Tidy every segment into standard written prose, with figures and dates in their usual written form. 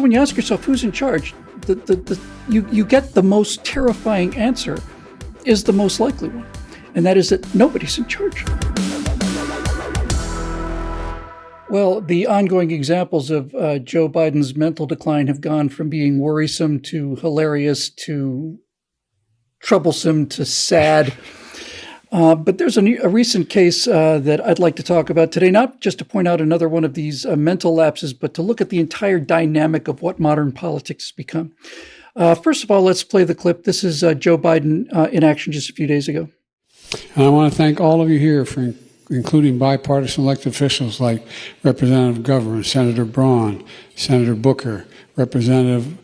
When you ask yourself who's in charge, you get the most terrifying answer is the most likely one, and that is that nobody's in charge. Well, the ongoing examples of Joe Biden's mental decline have gone from being worrisome to hilarious to troublesome to sad. But there's a recent case that I'd like to talk about today, not just to point out another one of these mental lapses, but to look at the entire dynamic of what modern politics has become. First of all, let's play the clip. This is Joe Biden in action just a few days ago. And I want to thank all of you here for including bipartisan elected officials like Representative Governor, Senator Braun, Senator Booker, Representative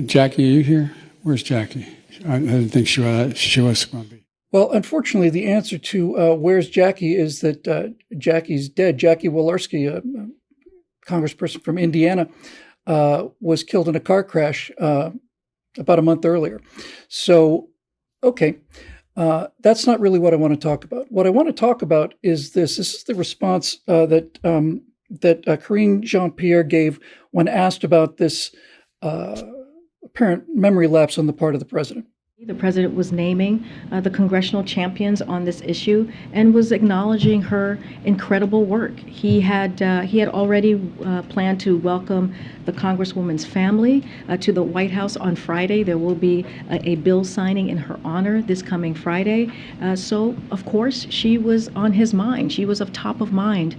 Jackie. Are you here? Where's Jackie? I didn't think she was going to be. Well, unfortunately, the answer to where's Jackie is that Jackie's dead. Jackie Walorski, a congressperson from Indiana, was killed in a car crash about a month earlier. So, okay, that's not really what I want to talk about. What I want to talk about is this. This is the response that Karine Jean-Pierre gave when asked about this apparent memory lapse on the part of the president. The president was naming the congressional champions on this issue and was acknowledging her incredible work. He had already planned to welcome the Congresswoman's family to the White House on Friday. There will be a bill signing in her honor this coming Friday. So, of course, she was on his mind. She was of top of mind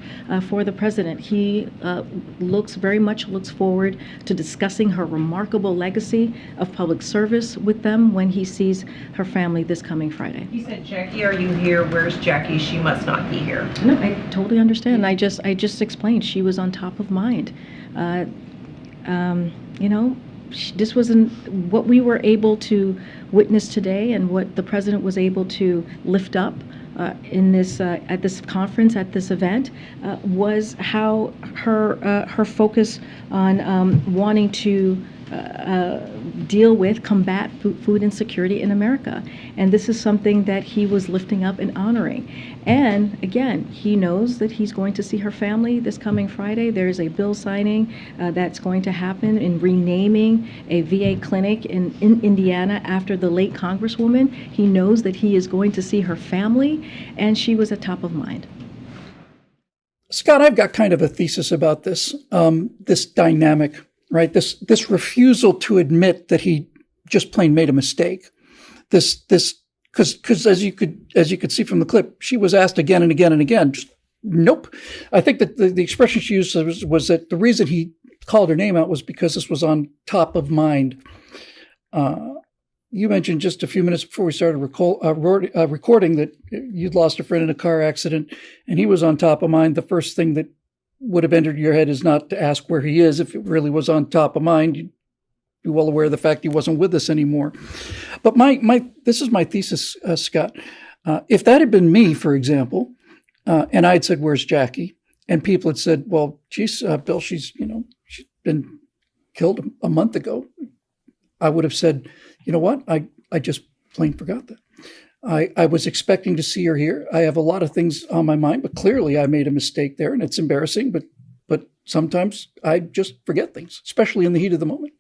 for the president. He very much looks forward to discussing her remarkable legacy of public service with them when he sees her family this coming Friday. He said, "Jackie, are you here? Where's Jackie? She must not be here." No, I totally understand. I just explained she was on top of mind. This wasn't what we were able to witness today, and what the president was able to lift up in this at this conference, at this event, was how her focus on wanting to deal with, combat food insecurity in America. And this is something that he was lifting up and honoring. And again, he knows that he's going to see her family this coming Friday. There's a bill signing that's going to happen in renaming a VA clinic in Indiana after the late Congresswoman. He knows that he is going to see her family, and she was at top of mind. Scott, I've got kind of a thesis about this, this dynamic. Right, this refusal to admit that he just plain made a mistake. This because as you could see from the clip, she was asked again and again and again. Just nope. I think that the expression she used was that the reason he called her name out was because this was on top of mind. You mentioned just a few minutes before we started recording that you'd lost a friend in a car accident, and he was on top of mind. The first thing that would have entered your head is not to ask where he is. If it really was on top of mind, you'd be well aware of the fact he wasn't with us anymore. But this is my thesis, Scott. If that had been me, for example, and I'd said, "Where's Jackie?" and people had said, "Well, geez, Bill, she's been killed a month ago," I would have said, "You know what? I just plain forgot that. I was expecting to see her here. I have a lot of things on my mind, but clearly I made a mistake there, and it's embarrassing, but sometimes I just forget things, especially in the heat of the moment."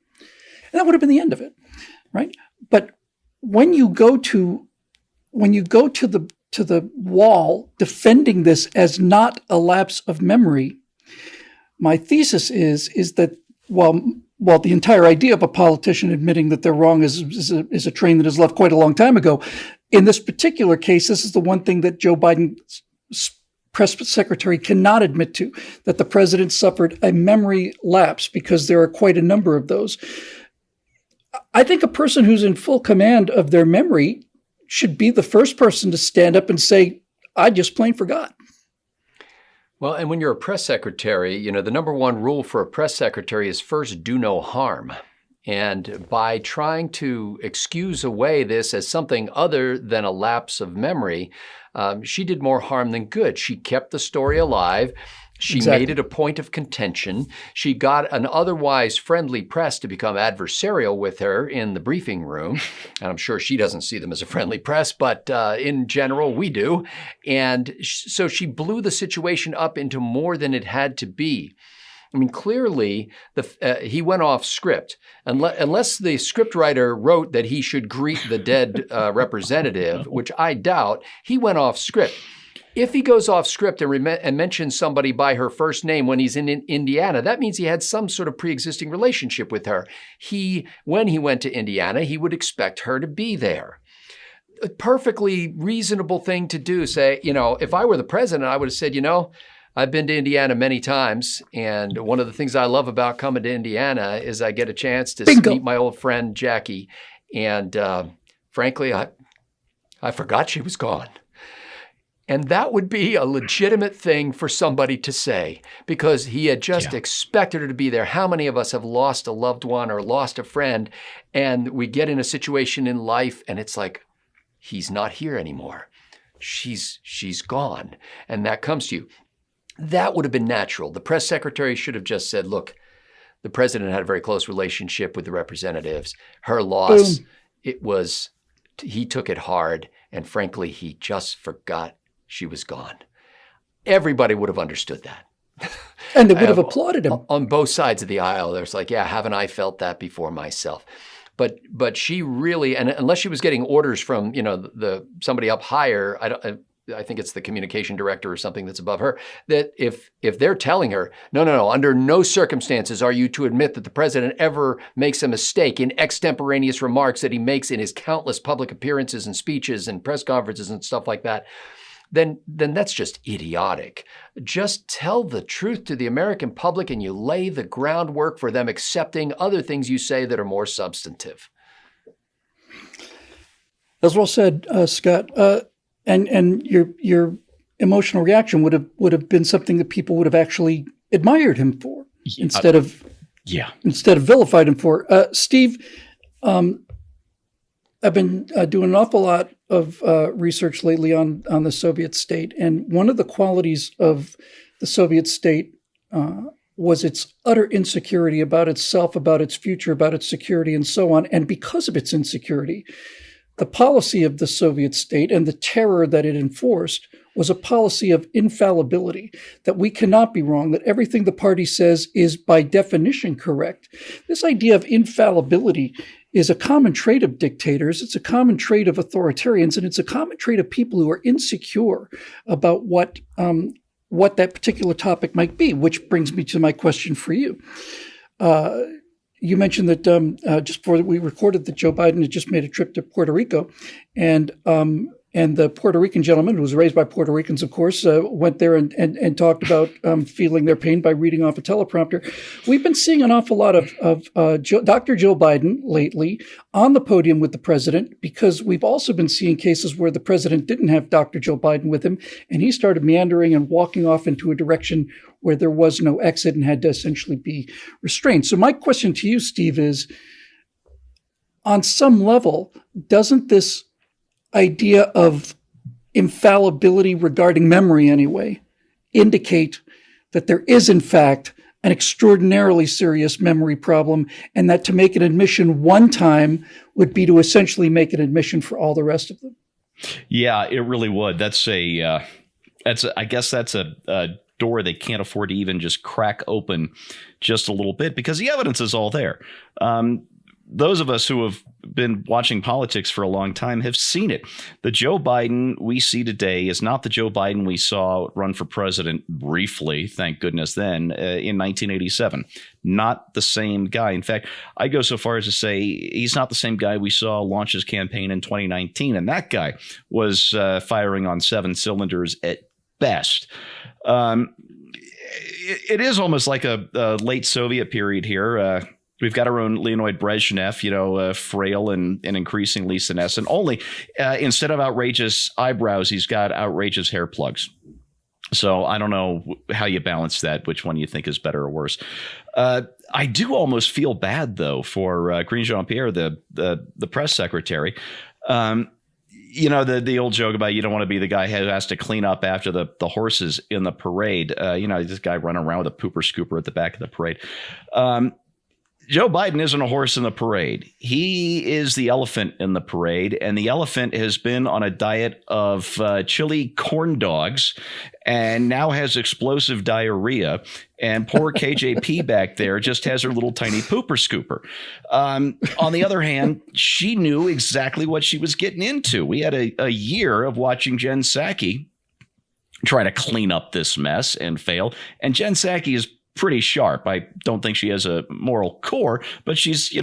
And that would have been the end of it, right? But when you go to the wall defending this as not a lapse of memory, my thesis is that while the entire idea of a politician admitting that they're wrong is a train that has left quite a long time ago, in this particular case, this is the one thing that Joe Biden's press secretary cannot admit to, that the president suffered a memory lapse, because there are quite a number of those. I think a person who's in full command of their memory should be the first person to stand up and say, "I just plain forgot." Well, and when you're a press secretary, the number one rule for a press secretary is first do no harm. And by trying to excuse away this as something other than a lapse of memory, she did more harm than good. She kept the story alive. She made it a point of contention. She got an otherwise friendly press to become adversarial with her in the briefing room. And I'm sure she doesn't see them as a friendly press, but in general, we do. And so she blew the situation up into more than it had to be. I mean, clearly he went off script. Unless the scriptwriter wrote that he should greet the dead representative, which I doubt, he went off script. If he goes off script and mentions somebody by her first name when he's in Indiana, that means he had some sort of pre-existing relationship with her. When he went to Indiana, he would expect her to be there. A perfectly reasonable thing to do. Say, if I were the president, I would have said, I've been to Indiana many times, and one of the things I love about coming to Indiana is I get a chance to meet my old friend Jackie. And frankly, I forgot she was gone. And that would be a legitimate thing for somebody to say, because he had just expected her to be there. How many of us have lost a loved one or lost a friend, and we get in a situation in life and it's like, he's not here anymore. She's gone. And that comes to you. That would have been natural. The press secretary should have just said, look, the president had a very close relationship with the representatives. Her loss, he took it hard. And frankly, he just forgot she was gone. Everybody would have understood that. And they would have applauded him. On both sides of the aisle, there's like, yeah, haven't I felt that before myself? But she really, and unless she was getting orders from, somebody up higher, I think it's the communication director or something that's above her, that if they're telling her, no, under no circumstances are you to admit that the president ever makes a mistake in extemporaneous remarks that he makes in his countless public appearances and speeches and press conferences and stuff like that, then that's just idiotic. Just tell the truth to the American public and you lay the groundwork for them accepting other things you say that are more substantive. As well said, Scott. And your emotional reaction would have been something that people would have actually admired him for instead of vilified him for. Steve, I've been doing an awful lot of research lately on the Soviet state, and one of the qualities of the Soviet state was its utter insecurity about itself, about its future, about its security, and so on. And because of its insecurity, the policy of the Soviet state and the terror that it enforced was a policy of infallibility, that we cannot be wrong, that everything the party says is by definition correct. This idea of infallibility is a common trait of dictators, it's a common trait of authoritarians, and it's a common trait of people who are insecure about what that particular topic might be, which brings me to my question for you. You mentioned that just before we recorded that Joe Biden had just made a trip to Puerto Rico, and the Puerto Rican gentleman, who was raised by Puerto Ricans, of course, went there and talked about feeling their pain by reading off a teleprompter. We've been seeing an awful lot of Dr. Joe Biden lately on the podium with the president, because we've also been seeing cases where the president didn't have Dr. Joe Biden with him, and he started meandering and walking off into a direction where there was no exit and had to essentially be restrained. So my question to you, Steve, is, on some level, doesn't this idea of infallibility regarding memory anyway indicate that there is, in fact, an extraordinarily serious memory problem, and that to make an admission one time would be to essentially make an admission for all the rest of them? Yeah, it really would. I guess that's a door they can't afford to even just crack open just a little bit, because the evidence is all there. Those of us who have been watching politics for a long time have seen it. The Joe Biden we see today is not the Joe Biden we saw run for president briefly, thank goodness then, in 1987. Not the same guy. In fact, I go so far as to say he's not the same guy we saw launch his campaign in 2019. And that guy was firing on 7 cylinders at best. It is almost like a late Soviet period here. We've got our own Leonid Brezhnev, frail and increasingly senescent. Only instead of outrageous eyebrows, he's got outrageous hair plugs. So I don't know how you balance that, which one you think is better or worse. I do almost feel bad, though, for Karine Jean-Pierre, the press secretary. The old joke about you don't want to be the guy who has to clean up after the horses in the parade. This guy running around with a pooper scooper at the back of the parade. Joe Biden isn't a horse in the parade. He is the elephant in the parade, and the elephant has been on a diet of chili corn dogs and now has explosive diarrhea. And poor KJP back there just has her little tiny pooper scooper. On the other hand, she knew exactly what she was getting into. We had a year of watching Jen Psaki try to clean up this mess and fail. And Jen Psaki is pretty sharp. I don't think she has a moral core, but she's,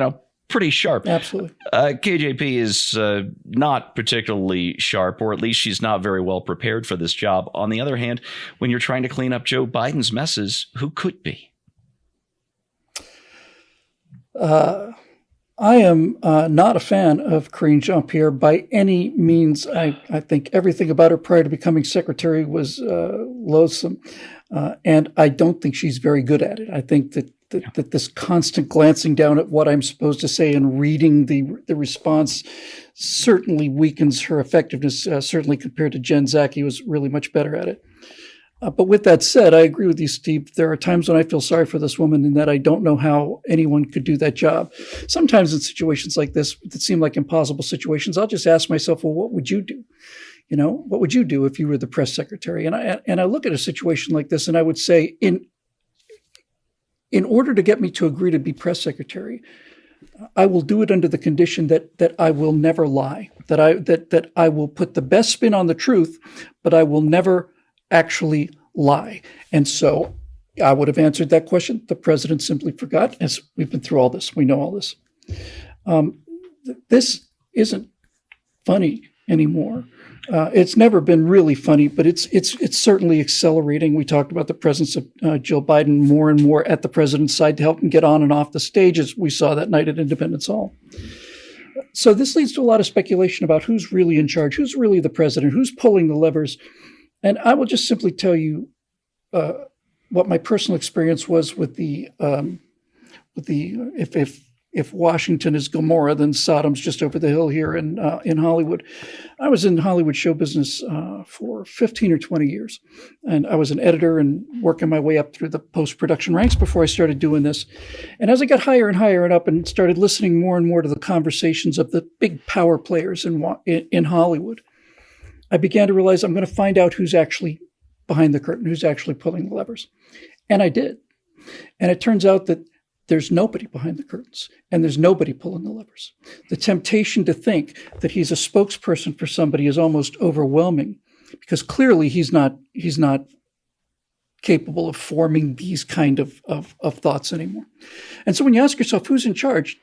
pretty sharp. Absolutely. KJP is not particularly sharp, or at least she's not very well prepared for this job. On the other hand, when you're trying to clean up Joe Biden's messes, who could be? I am not a fan of Karine Jean-Pierre by any means. I think everything about her prior to becoming secretary was loathsome. And I don't think she's very good at it. I think that this constant glancing down at what I'm supposed to say and reading the response certainly weakens her effectiveness, certainly compared to Jen Psaki, who was really much better at it. But with that said, I agree with you, Steve. There are times when I feel sorry for this woman in that I don't know how anyone could do that job. Sometimes in situations like this that seem like impossible situations, I'll just ask myself, well, what would you do? What would you do if you were the press secretary? And I look at a situation like this and I would say, in order to get me to agree to be press secretary, I will do it under the condition that I will never lie, that I will put the best spin on the truth, but I will never actually lie. And so I would have answered that question. The president simply forgot, as we've been through all this. We know all this. This isn't funny anymore. It's never been really funny, but it's certainly accelerating. We talked about the presence of Jill Biden more and more at the president's side to help him get on and off the stage, as we saw that night at Independence Hall. So this leads to a lot of speculation about who's really in charge, who's really the president, who's pulling the levers. And I will just simply tell you what my personal experience was with if Washington is Gomorrah, then Sodom's just over the hill here in Hollywood. I was in Hollywood show business for 15 or 20 years. And I was an editor and working my way up through the post-production ranks before I started doing this. And as I got higher and higher and up and started listening more and more to the conversations of the big power players in Hollywood, I began to realize I'm going to find out who's actually behind the curtain, who's actually pulling the levers. And I did. And it turns out that there's nobody behind the curtains and there's nobody pulling the levers. The temptation to think that he's a spokesperson for somebody is almost overwhelming because clearly he's not capable of forming these kind of thoughts anymore. And so when you ask yourself who's in charge,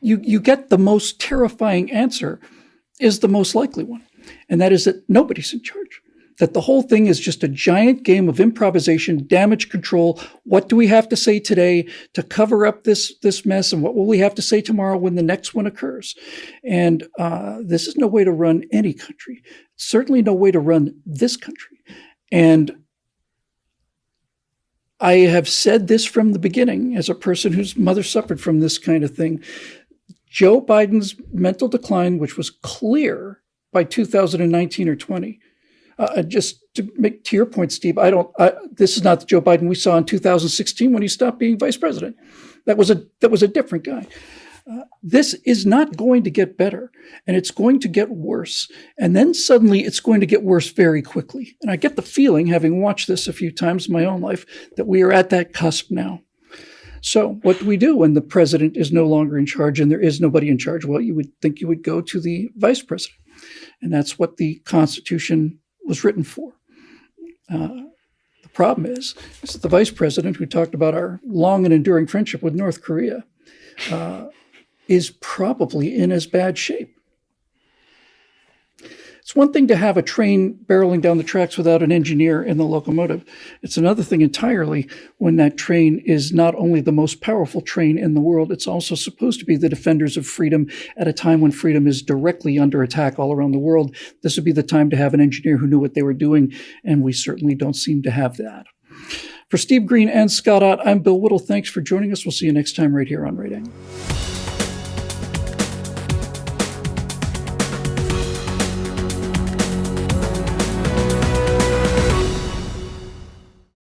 you get the most terrifying answer is the most likely one. And that is that nobody's in charge. That the whole thing is just a giant game of improvisation, damage control. What do we have to say today to cover up this mess? And what will we have to say tomorrow when the next one occurs? And this is no way to run any country. Certainly no way to run this country. And I have said this from the beginning as a person whose mother suffered from this kind of thing. Joe Biden's mental decline, which was clear by 2019 or 20, just to make to your point, Steve, this is not the Joe Biden we saw in 2016 when he stopped being vice president. That was a different guy. This is not going to get better, and it's going to get worse. And then suddenly it's going to get worse very quickly. And I get the feeling, having watched this a few times in my own life, that we are at that cusp now. So what do we do when the president is no longer in charge and there is nobody in charge? Well, you would think you would go to the vice president. And that's what the Constitution was written for. The problem is that the vice president, who talked about our long and enduring friendship with North Korea, is probably in as bad shape. It's one thing to have a train barreling down the tracks without an engineer in the locomotive. It's another thing entirely when that train is not only the most powerful train in the world, it's also supposed to be the defenders of freedom at a time when freedom is directly under attack all around the world. This would be the time to have an engineer who knew what they were doing, and we certainly don't seem to have that. For Steve Green and Scott Ott, I'm Bill Whittle. Thanks for joining us. We'll see you next time right here on Rating.